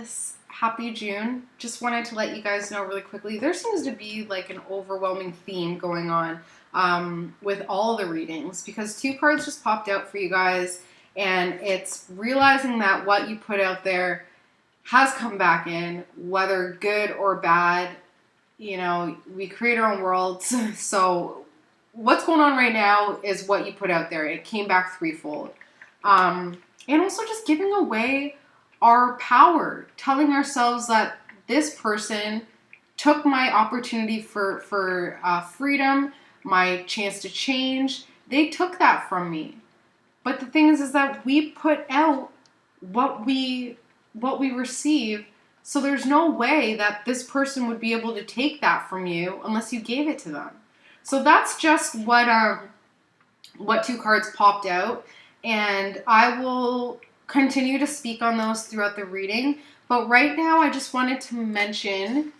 Aquarius, happy June. Just wanted to let you guys know really quickly, there seems to be like an overwhelming theme going on with all the readings because two cards just popped out for you guys, and it's realizing that what you put out there has come back in, whether good or bad. You know, we create our own worlds. So what's going on right now is what you put out there. It came back threefold. And also just giving away our power, telling ourselves that this person took my opportunity for freedom, my chance to change. They took that from me. But the thing is that we put out what we receive. So there's no way that this person would be able to take that from you unless you gave it to them. So that's just what two cards popped out. And I will continue to speak on those throughout the reading. But right now, I just wanted to mention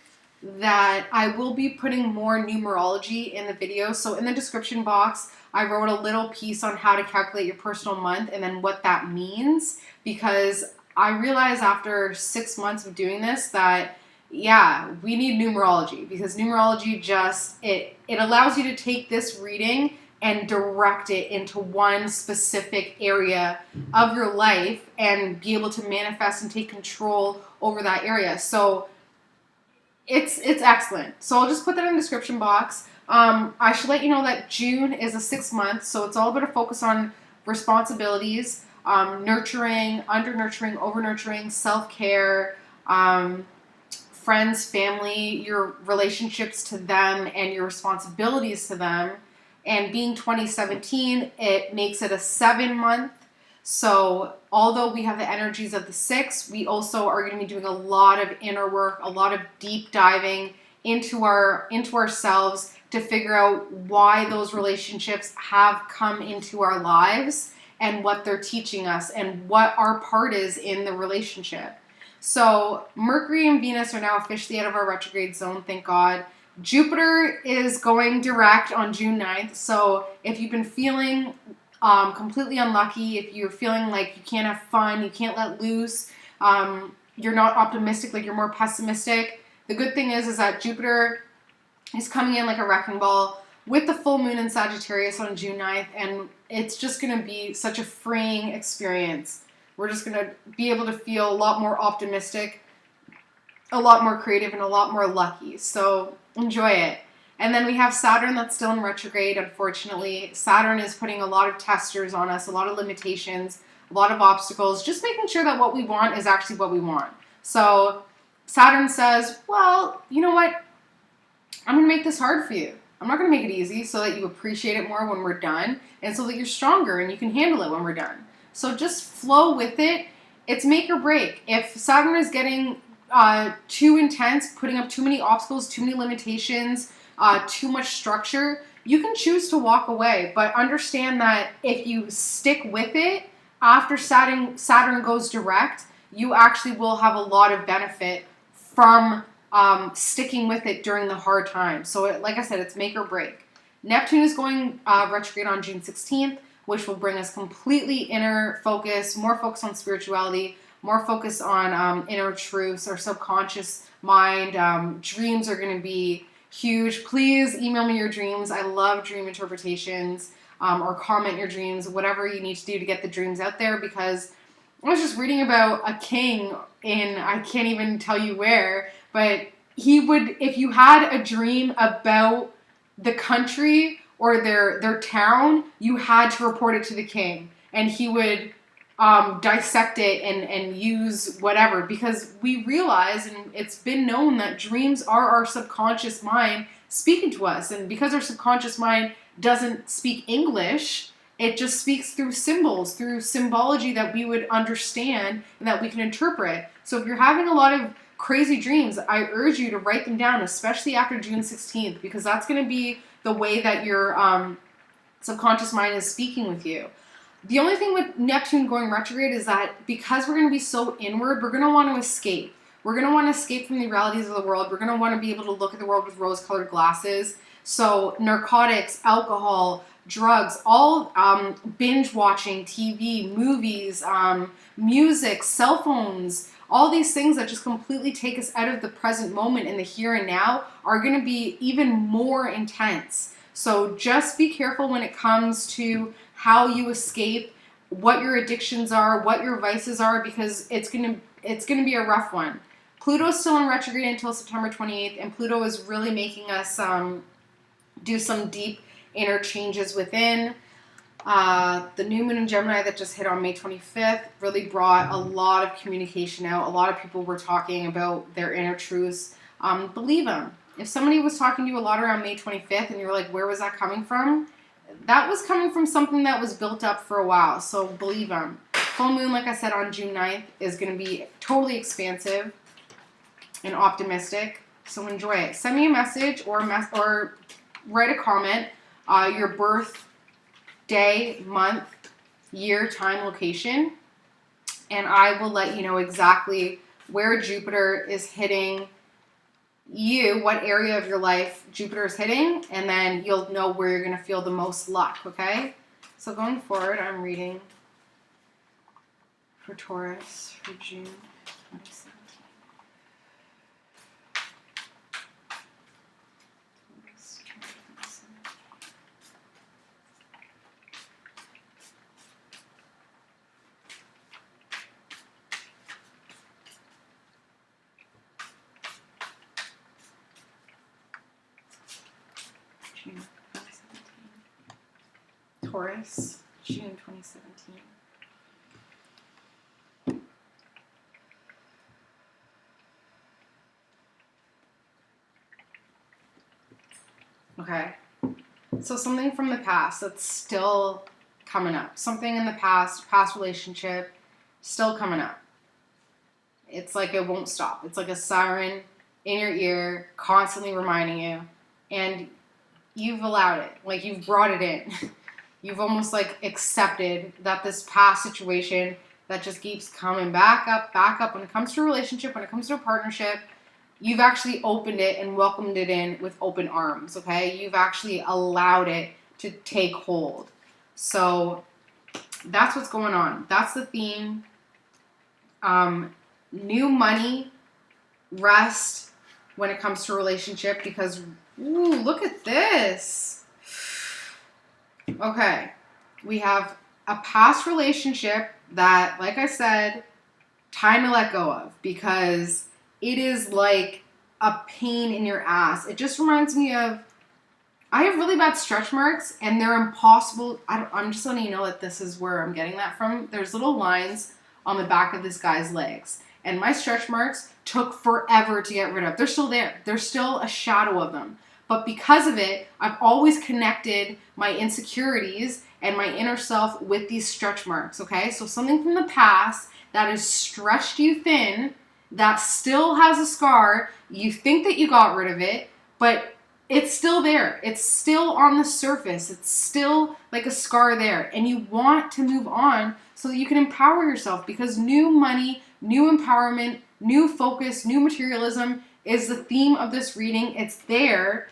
that I will be putting more numerology in the video. So in the description box, I wrote a little piece on how to calculate your personal month and then what that means. Because I realized after 6 months of doing this that, yeah, we need numerology. Because numerology just, it allows you to take this reading and direct it into one specific area of your life and be able to manifest and take control over that area. So it's excellent. So I'll just put that in the description box. I should let you know that June is a 6 month, so it's all about a focus on responsibilities, nurturing, under-nurturing, over-nurturing, self-care, friends, family, your relationships to them and your responsibilities to them. And being 2017, it makes it a 7 month. So although we have the energies of the 6, we also are going to be doing a lot of inner work, a lot of deep diving into ourselves to figure out why those relationships have come into our lives and what they're teaching us and what our part is in the relationship. So Mercury and Venus are now officially out of our retrograde zone, thank God. Jupiter is going direct on June 9th, so if you've been feeling completely unlucky, if you're feeling like you can't have fun, you can't let loose, you're not optimistic, like you're more pessimistic, the good thing is that Jupiter is coming in like a wrecking ball with the full moon in Sagittarius on June 9th, and it's just going to be such a freeing experience. We're just going to be able to feel a lot more optimistic, a lot more creative, and a lot more lucky. So enjoy it. And then we have Saturn that's still in retrograde, unfortunately. Saturn is putting a lot of testers on us, a lot of limitations, a lot of obstacles, just making sure that what we want is actually what we want. So Saturn says, well, you know what? I'm going to make this hard for you. I'm not going to make it easy so that you appreciate it more when we're done and so that you're stronger and you can handle it when we're done. So just flow with it. It's make or break. If Saturn is getting too intense, putting up too many obstacles, too many limitations, too much structure, you can choose to walk away. But understand that if you stick with it, after Saturn goes direct, you actually will have a lot of benefit from sticking with it during the hard times. So like I said, it's make or break. Neptune is going retrograde on June 16th, which will bring us completely inner focus, more focus on spirituality, more focus on inner truths, our subconscious mind. Dreams are going to be huge. Please email me your dreams. I love dream interpretations, or comment your dreams, whatever you need to do to get the dreams out there, because I was just reading about a king in, I can't even tell you where, but he would, if you had a dream about the country or their town, you had to report it to the king, and he would dissect it and use whatever, because we realize, and it's been known, that dreams are our subconscious mind speaking to us. And because our subconscious mind doesn't speak English, it just speaks through symbols, through symbology that we would understand and that we can interpret. So if you're having a lot of crazy dreams, I urge you to write them down, especially after June 16th, because that's going to be the way that your subconscious mind is speaking with you. The only thing with Neptune going retrograde is that because we're going to be so inward, we're going to want to escape. We're going to want to escape from the realities of the world. We're going to want to be able to look at the world with rose-colored glasses. So narcotics, alcohol, drugs, all binge watching, TV, movies, music, cell phones, All these things that just completely take us out of the present moment and the here and now are going to be even more intense. So just be careful when it comes to how you escape, what your addictions are, what your vices are, because it's gonna be a rough one. Pluto's still in retrograde until September 28th, and Pluto is really making us do some deep inner changes within. The new moon in Gemini that just hit on May 25th really brought a lot of communication out. A lot of people were talking about their inner truths. Believe them. If somebody was talking to you a lot around May 25th and you were like, where was that coming from? That was coming from something that was built up for a while. So believe them. Full moon, like I said, on June 9th is going to be totally expansive and optimistic. So enjoy it. Send me a message or write a comment. Your birth day, month, year, time, location. And I will let you know exactly where Jupiter is hitting you, what area of your life Jupiter is hitting, and then you'll know where you're going to feel the most luck, okay? So going forward, I'm reading for Taurus for June 2017. June 2017. Taurus, June 2017. Okay. So something from the past that's still coming up. Something in the past relationship, still coming up. It's like it won't stop. It's like a siren in your ear, constantly reminding you. And you've allowed it. Like, you've brought it in. You've almost like accepted that this past situation that just keeps coming back up. When it comes to a relationship, when it comes to a partnership, you've actually opened it and welcomed it in with open arms, okay? You've actually allowed it to take hold. So that's what's going on. That's the theme. New money, rest when it comes to a relationship, because, ooh, look at this. Okay, we have a past relationship that, like I said, time to let go of, because it is like a pain in your ass. It just reminds me of, I have really bad stretch marks, and they're impossible. I'm just letting you know that this is where I'm getting that from. There's little lines on the back of this guy's legs, and my stretch marks took forever to get rid of. They're still there. There's still a shadow of them. But because of it, I've always connected my insecurities and my inner self with these stretch marks, okay? So something from the past that has stretched you thin, that still has a scar. You think that you got rid of it, but it's still there. It's still on the surface. It's still like a scar there. And you want to move on so that you can empower yourself, because new money, new empowerment, new focus, new materialism is the theme of this reading. It's there,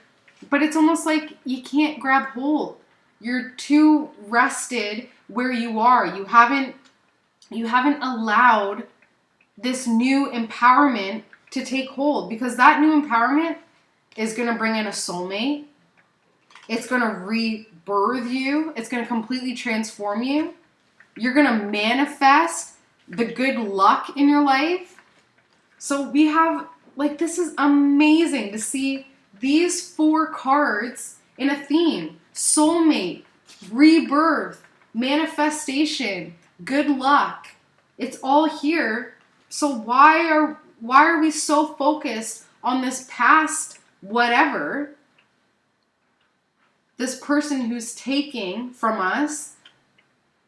but it's almost like you can't grab hold. You're too rested where you are. You haven't allowed this new empowerment to take hold, because that new empowerment is going to bring in a soulmate. It's going to rebirth you. It's going to completely transform you. You're going to manifest the good luck in your life. So we have, like, this is amazing to see these 4 cards in a theme. Soulmate, rebirth, manifestation, good luck. It's all here. So why are we so focused on this past whatever? This person who's taking from us,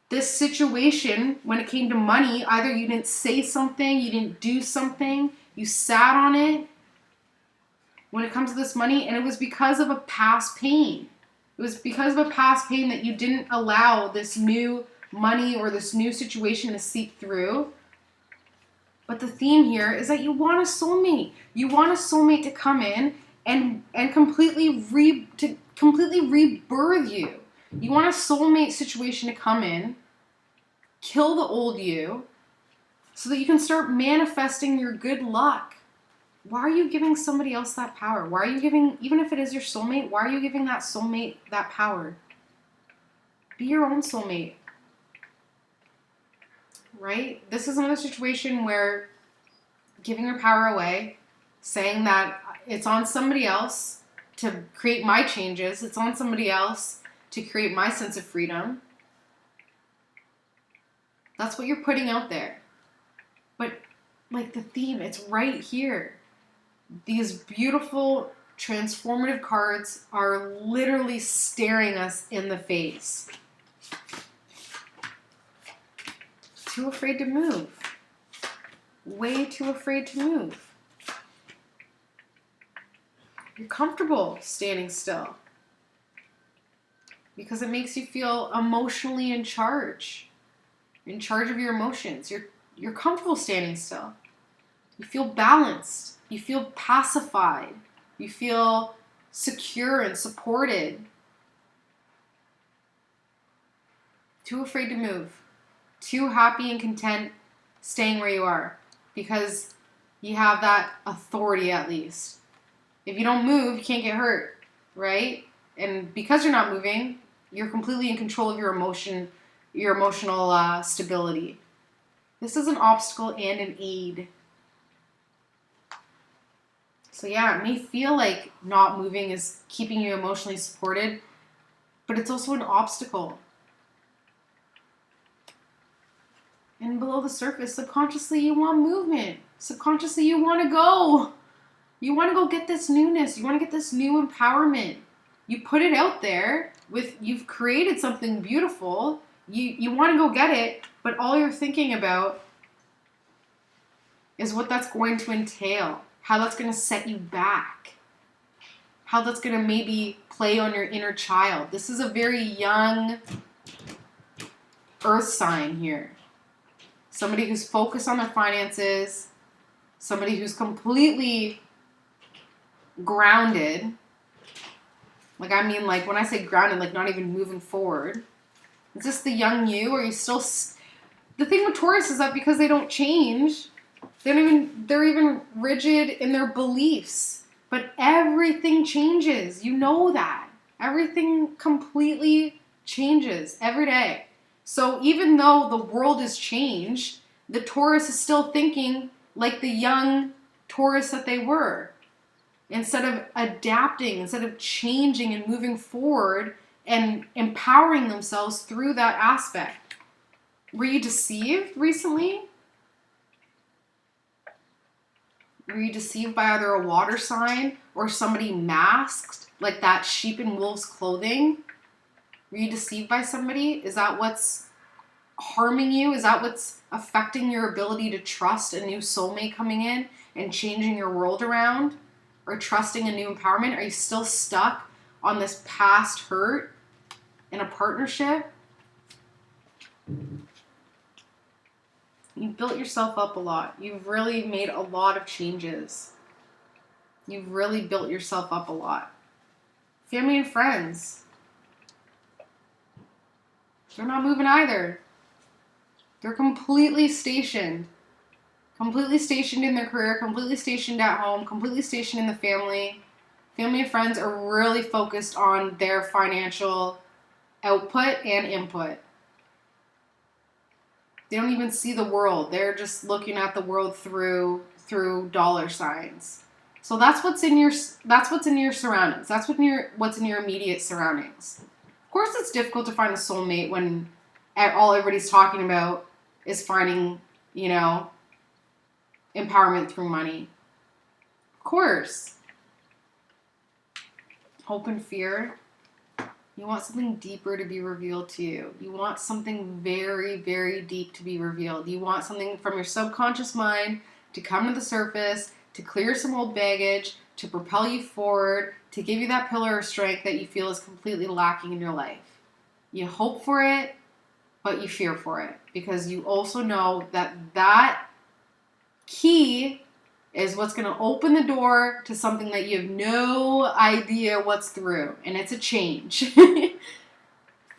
this situation when it came to money, either you didn't say something, you didn't do something, you sat on it when it comes to this money, and it was because of a past pain. It was because of a past pain that you didn't allow this new money or this new situation to seep through. But the theme here is that you want a soulmate. You want a soulmate to come in and completely rebirth you. You want a soulmate situation to come in, kill the old you, so that you can start manifesting your good luck. Why are you giving somebody else that power? Why are you giving, even if it is your soulmate, why are you giving that soulmate that power? Be your own soulmate. Right? This is another situation where giving your power away, saying that it's on somebody else to create my changes, it's on somebody else to create my sense of freedom. That's what you're putting out there. But like the theme, it's right here. These beautiful transformative cards are literally staring us in the face. Too afraid to move. Way too afraid to move. You're comfortable standing still because it makes you feel emotionally in charge of your emotions. You're comfortable standing still. You feel balanced. You feel pacified. You feel secure and supported. Too afraid to move. Too happy and content staying where you are because you have that authority at least. If you don't move, you can't get hurt, right? And because you're not moving, you're completely in control of your emotional stability. This is an obstacle and an aid. So yeah, it may feel like not moving is keeping you emotionally supported, but it's also an obstacle. And below the surface, subconsciously you want movement. Subconsciously you want to go. You want to go get this newness. You want to get this new empowerment. You put it out there you've created something beautiful. You want to go get it, but all you're thinking about is what that's going to entail, how that's going to set you back, how that's going to maybe play on your inner child. This is a very young earth sign here. Somebody who's focused on their finances, somebody who's completely grounded. Like, I mean, like, when I say grounded, like, not even moving forward. Is this the young you? Or are you still... The thing with Taurus is that because they don't change, they're even rigid in their beliefs. But everything changes. You know that. Everything completely changes every day. So even though the world has changed, the Taurus is still thinking like the young Taurus that they were. Instead of adapting, instead of changing and moving forward and empowering themselves through that aspect. Were you deceived recently? Were you deceived by either a water sign or somebody masked, like that sheep in wolf's clothing? Were you deceived by somebody? Is that what's harming you? Is that what's affecting your ability to trust a new soulmate coming in and changing your world around? Or trusting a new empowerment? Are you still stuck on this past hurt in a partnership? You've built yourself up a lot. You've really made a lot of changes. You've really built yourself up a lot. Family and friends, they're not moving either. They're completely stationed. Completely stationed in their career, completely stationed at home, completely stationed in the family. Family and friends are really focused on their financial output and input. They don't even see the world. They're just looking at the world through dollar signs. So that's what's in your surroundings. That's what's in your immediate surroundings. Of course, it's difficult to find a soulmate when all everybody's talking about is finding, empowerment through money. Of course. Hope and fear. You want something deeper to be revealed to you. You want something very, very deep to be revealed. You want something from your subconscious mind to come to the surface, to clear some old baggage, to propel you forward, to give you that pillar of strength that you feel is completely lacking in your life. You hope for it, but you fear for it. Because you also know that key is what's going to open the door to something that you have no idea what's through. And it's a change.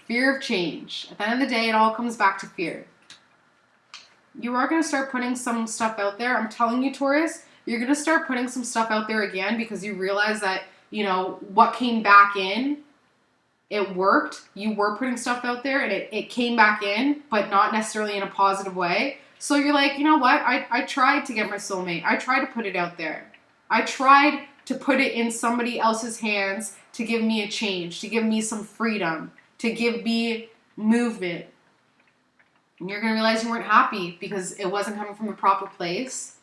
Fear of change. At the end of the day, it all comes back to fear. you are going to start putting some stuff out there. I'm telling you, Taurus, you're going to start putting some stuff out there again because you realize that, you know, what came back in, it worked. You were putting stuff out there and it came back in, but not necessarily in a positive way. So you're like, you know what? I tried to get my soulmate. I tried to put it out there. I tried to put it in somebody else's hands to give me a change, to give me some freedom, to give me movement. And you're going to realize you weren't happy because it wasn't coming from the proper place.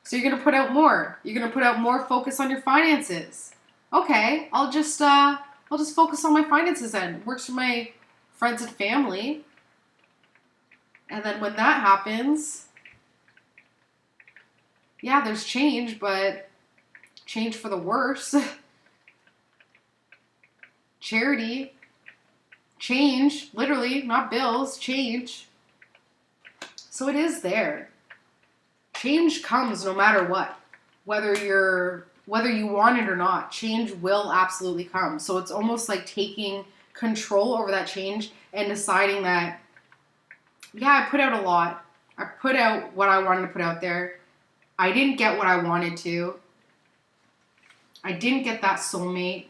So you're going to put out more. You're going to put out more focus on your finances. Okay, I'll just focus on my finances then. It works for my friends and family. And then when that happens, yeah, there's change, but change for the worse. Charity. Change, literally, not bills, change. So it is there. Change comes no matter what. Whether you want it or not, change will absolutely come. So it's almost like taking control over that change and deciding that, yeah, I put out a lot. I put out what I wanted to put out there. I didn't get what I wanted to. I didn't get that soulmate.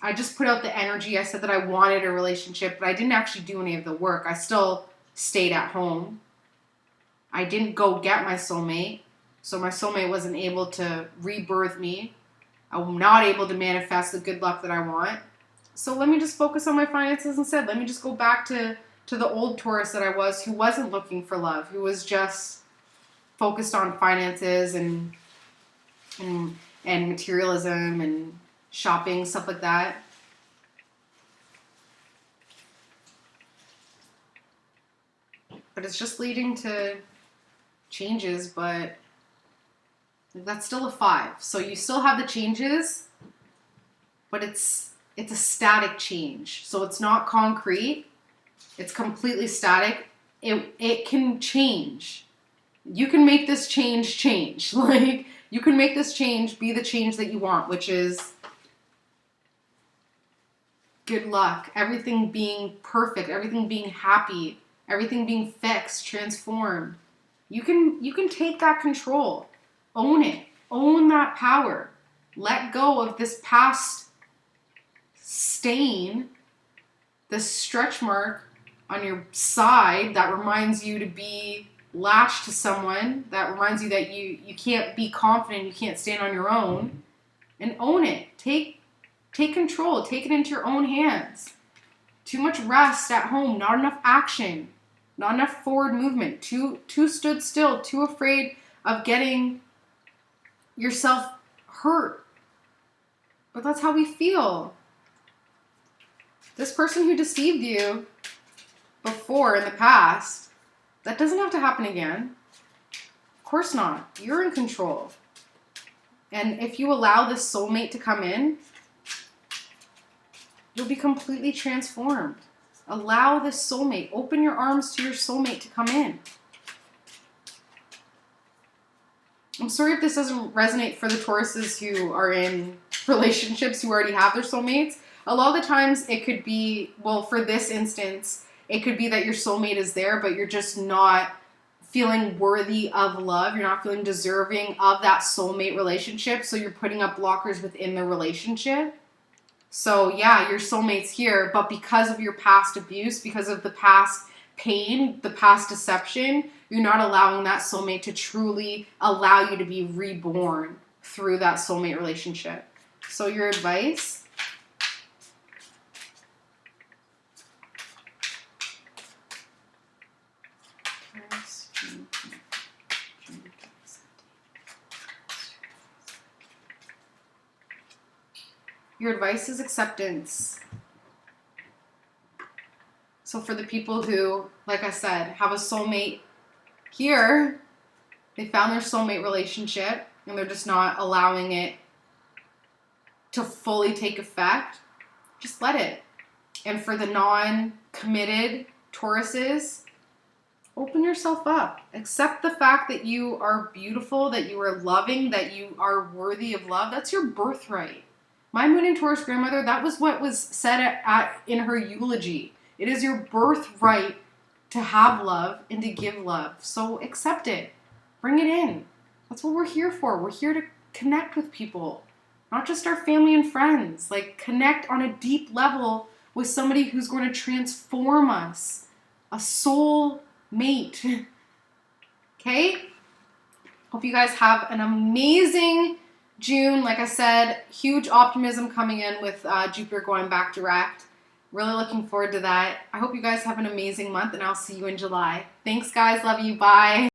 I just put out the energy. I said that I wanted a relationship, but I didn't actually do any of the work. I still stayed at home. I didn't go get my soulmate. So my soulmate wasn't able to rebirth me. I'm not able to manifest the good luck that I want. So let me just focus on my finances instead. Let me just go back to the old Taurus that I was, who wasn't looking for love, who was just focused on finances and materialism and shopping, stuff like that. But it's just leading to changes, but that's still a 5. So you still have the changes, but it's a static change. So it's not concrete. It's completely static. It can change. You can make this change. Like, you can make this change be the change that you want, which is good luck, everything being perfect, everything being happy, everything being fixed, transformed. You can take that control. Own it. Own that power. Let go of this past stain, this stretch mark on your side that reminds you to be latched to someone, that reminds you that you can't be confident, you can't stand on your own, and own it. Take control. Take it into your own hands. Too much rest at home, not enough action, not enough forward movement, too stood still, too afraid of getting yourself hurt. But that's how we feel. This person who deceived you before in the past, that doesn't have to happen again. Of course not. You're in control. And if you allow this soulmate to come in, you'll be completely transformed. Allow this soulmate. Open your arms to your soulmate to come in. I'm sorry if this doesn't resonate for the Tauruses who are in relationships who already have their soulmates. A lot of the times it could be, well, for this instance, it could be that your soulmate is there, but you're just not feeling worthy of love. You're not feeling deserving of that soulmate relationship. So you're putting up blockers within the relationship. So yeah, your soulmate's here, but because of your past abuse, because of the past pain, the past deception, you're not allowing that soulmate to truly allow you to be reborn through that soulmate relationship. So your advice? Your advice is acceptance. So for the people who, like I said, have a soulmate here, they found their soulmate relationship and they're just not allowing it to fully take effect, just let it. And for the non-committed Tauruses, open yourself up. Accept the fact that you are beautiful, that you are loving, that you are worthy of love. That's your birthright. My Moon and Taurus grandmother, that was what was said in her eulogy. It is your birthright to have love and to give love. So accept it. Bring it in. That's what we're here for. We're here to connect with people, not just our family and friends. Like, connect on a deep level with somebody who's going to transform us. A soul mate. Okay? Hope you guys have an amazing June. Like I said, huge optimism coming in with Jupiter going back direct. Really looking forward to that. I hope you guys have an amazing month, and I'll see you in July. Thanks, guys. Love you. Bye.